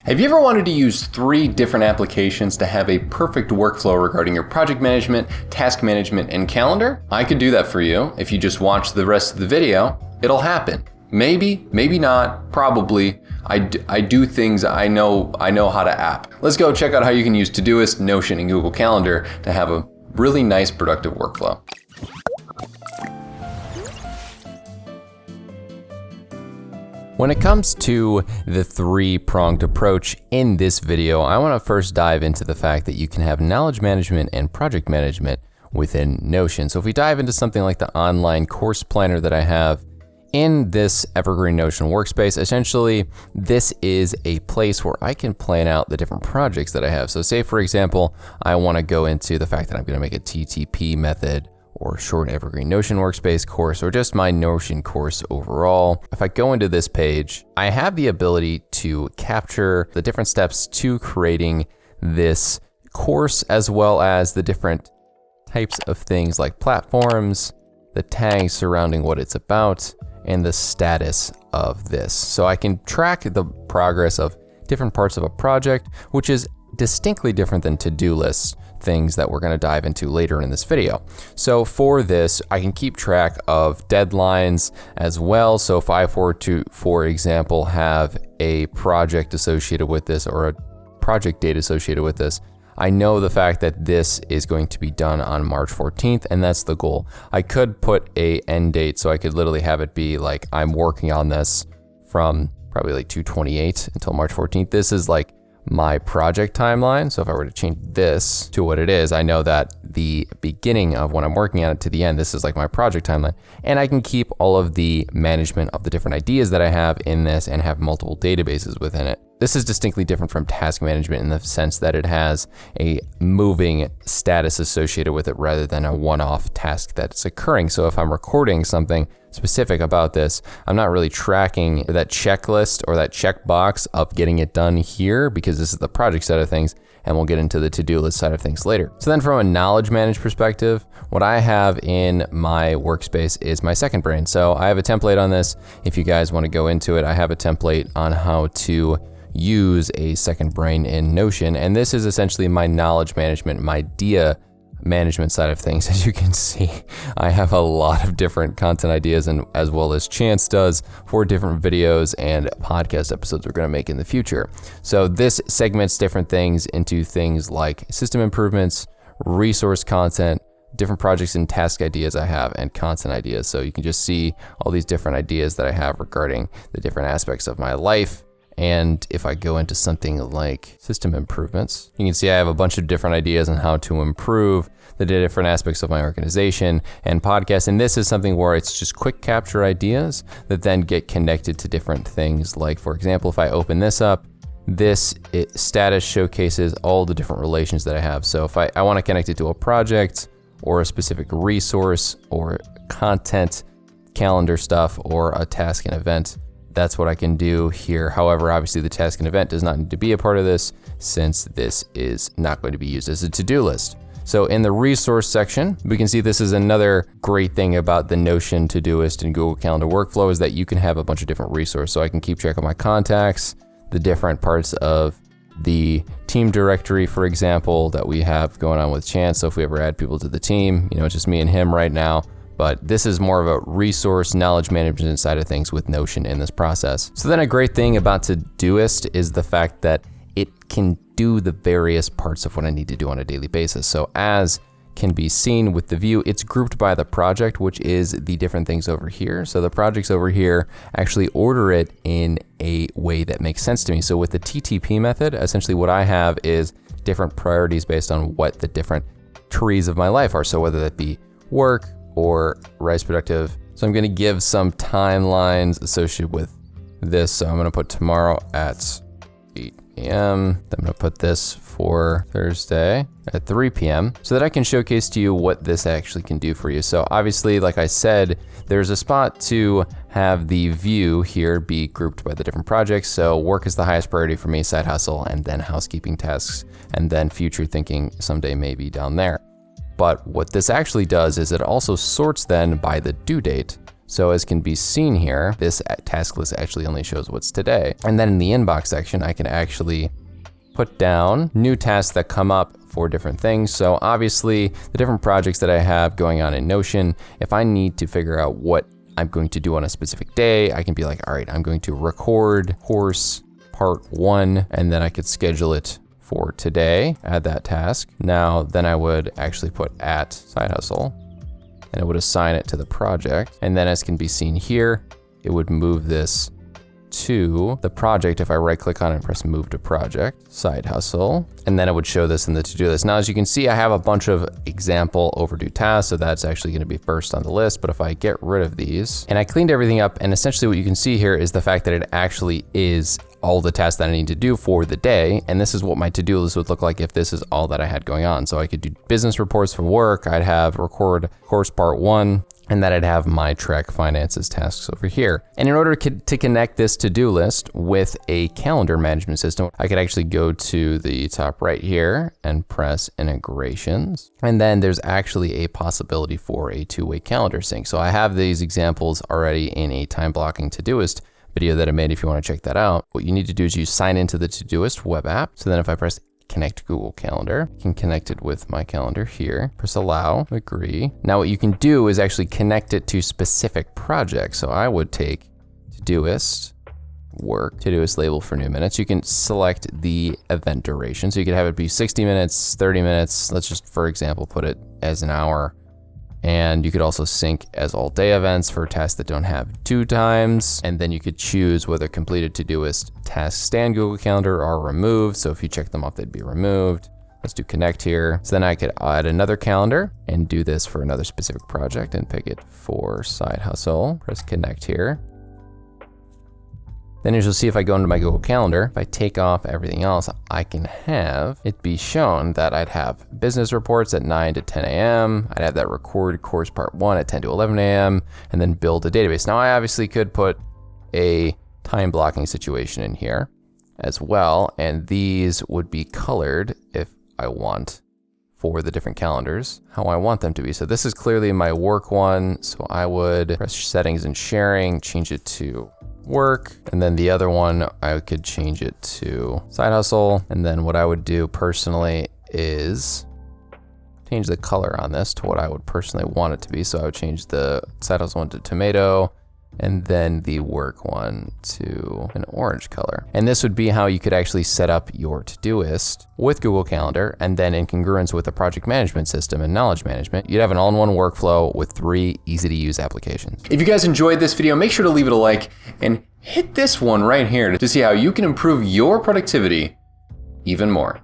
Have you ever wanted to use 3 different applications to have a perfect workflow regarding your project management, task management, and calendar? I could do that for you. If you just watch the rest of the video, it'll happen. Maybe, maybe not, probably. I do things I know how to app. Let's go check out how you can use ToDoIst, Notion, and Google Calendar to have a really nice productive workflow. When it comes to the 3-pronged approach in this video, I want to first dive into the fact that you can have knowledge management and project management within Notion. So if we dive into something like the online course planner that I have in this Evergreen Notion workspace, essentially this is a place where I can plan out the different projects that I have. So say for example, I want to go into the fact that I'm going to make a TTP method or short Evergreen Notion workspace course, or just my Notion course overall. If I go into this page, I have the ability to capture the different steps to creating this course, as well as the different types of things like platforms, the tags surrounding what it's about, and the status of this. So I can track the progress of different parts of a project, which is distinctly different than to-do lists, things that we're going to dive into later in this video. So for this, I can keep track of deadlines as well. So if I were to, for example, have a project associated with this or a project date associated with this, I know the fact that this is going to be done on March 14th, and that's the goal. I could put a end date, so I could literally have it be like, I'm working on this from probably like 2/28 until March 14th. This is like my project timeline. So if I were to change this to what it is, I know that the beginning of when I'm working on it to the end, this is like my project timeline. And I can keep all of the management of the different ideas that I have in this and have multiple databases within it. This is distinctly different from task management in the sense that it has a moving status associated with it rather than a one-off task that's occurring. So if I'm recording something specific about this, I'm not really tracking that checklist or that checkbox of getting it done here, because this is the project side of things, and we'll get into the to-do list side of things later. So then from a knowledge management perspective, what I have in my workspace is my second brain. So I have a template on this. If you guys want to go into it, I have a template on how to use a second brain in Notion. And this is essentially my knowledge management, my idea management side of things. As you can see, I have a lot of different content ideas, and as well as Chance does, for different videos and podcast episodes we're going to make in the future. So this segments different things into things like system improvements, resource content, different projects and task ideas I have, and content ideas. So you can just see all these different ideas that I have regarding the different aspects of my life. And if I go into something like system improvements, you can see I have a bunch of different ideas on how to improve the different aspects of my organization and podcast. And this is something where it's just quick capture ideas that then get connected to different things. Like, for example, if I open this up, status showcases all the different relations that I have. So if I want to connect it to a project or a specific resource or content, calendar stuff, or a task and event, that's what I can do here. However, obviously the task and event does not need to be a part of this, since this is not going to be used as a to-do list. So in the resource section, we can see this is another great thing about the Notion, ToDoIst, and Google Calendar workflow, is that you can have a bunch of different resources. So I can keep track of my contacts, the different parts of the team directory, for example, that we have going on with Chance. So if we ever add people to the team, it's just me and him right now. But this is more of a resource knowledge management side of things with Notion in this process. So then a great thing about ToDoIst is the fact that it can do the various parts of what I need to do on a daily basis. So as can be seen with the view, it's grouped by the project, which is the different things over here. So the projects over here actually order it in a way that makes sense to me. So with the TTP method, essentially what I have is different priorities based on what the different trees of my life are. So whether that be work, or rise productive. So I'm going to give some timelines associated with this. So I'm going to put tomorrow at 8 a.m. I'm going to put this for Thursday at 3 p.m. so that I can showcase to you what this actually can do for you. So obviously, like I said, there's a spot to have the view here be grouped by the different projects. So work is the highest priority for me, side hustle, and then housekeeping tasks, and then future thinking someday maybe down there. But what this actually does is it also sorts then by the due date. So as can be seen here, this task list actually only shows what's today. And then in the inbox section, I can actually put down new tasks that come up for different things. So obviously the different projects that I have going on in Notion, if I need to figure out what I'm going to do on a specific day, I can be like, all right, I'm going to record course part 1, and then I could schedule it for today, add that task. Now, then I would actually put at side hustle, and it would assign it to the project. And then as can be seen here, it would move this to the project if I right click on it and press move to project, side hustle, and then it would show this in the to-do list. Now, as you can see, I have a bunch of example overdue tasks, so that's actually gonna be first on the list. But if I get rid of these, and I cleaned everything up, and essentially what you can see here is the fact that it actually is all the tasks that I need to do for the day. And this is what my to-do list would look like if this is all that I had going on. So I could do business reports for work, I'd have record course part 1, and then I'd have my track finances tasks over here. And in order to connect this to-do list with a calendar management system, I could actually go to the top right here and press integrations. And then there's actually a possibility for a two-way calendar sync. So I have these examples already in a time blocking Todoist video that I made if you want to check that out. What you need to do is you sign into the Todoist web app. So then if I press connect to Google Calendar, I can connect it with my calendar here, press allow, agree. Now what you can do is actually connect it to specific projects. So I would take Todoist, work, Todoist label for new minutes. You can select the event duration. So you could have it be 60 minutes, 30 minutes. Let's just, for example, put it as an hour. And you could also sync as all day events for tasks that don't have due times. And then you could choose whether completed Todoist tasks stay on Google Calendar or are removed. So if you check them off, they'd be removed. Let's do connect here. So then I could add another calendar and do this for another specific project and pick it for side hustle. Press connect here. Then as you'll see, if I go into my Google Calendar, if I take off everything else, I can have it be shown that I'd have business reports at 9 to 10 a.m. I'd have that record course part 1 at 10 to 11 a.m. and then build a database. Now I obviously could put a time blocking situation in here as well. And these would be colored if I want for the different calendars, how I want them to be. So this is clearly my work one. So I would press settings and sharing, change it to work. And then the other one, I could change it to side hustle. And then what I would do personally is change the color on this to what I would personally want it to be. So I would change the side hustle one to tomato, and then the work one to an orange color. And this would be how you could actually set up your Todoist with Google Calendar, and then in congruence with the project management system and knowledge management, you'd have an all-in-one workflow with 3 easy-to-use applications. If you guys enjoyed this video, make sure to leave it a like and hit this one right here to see how you can improve your productivity even more.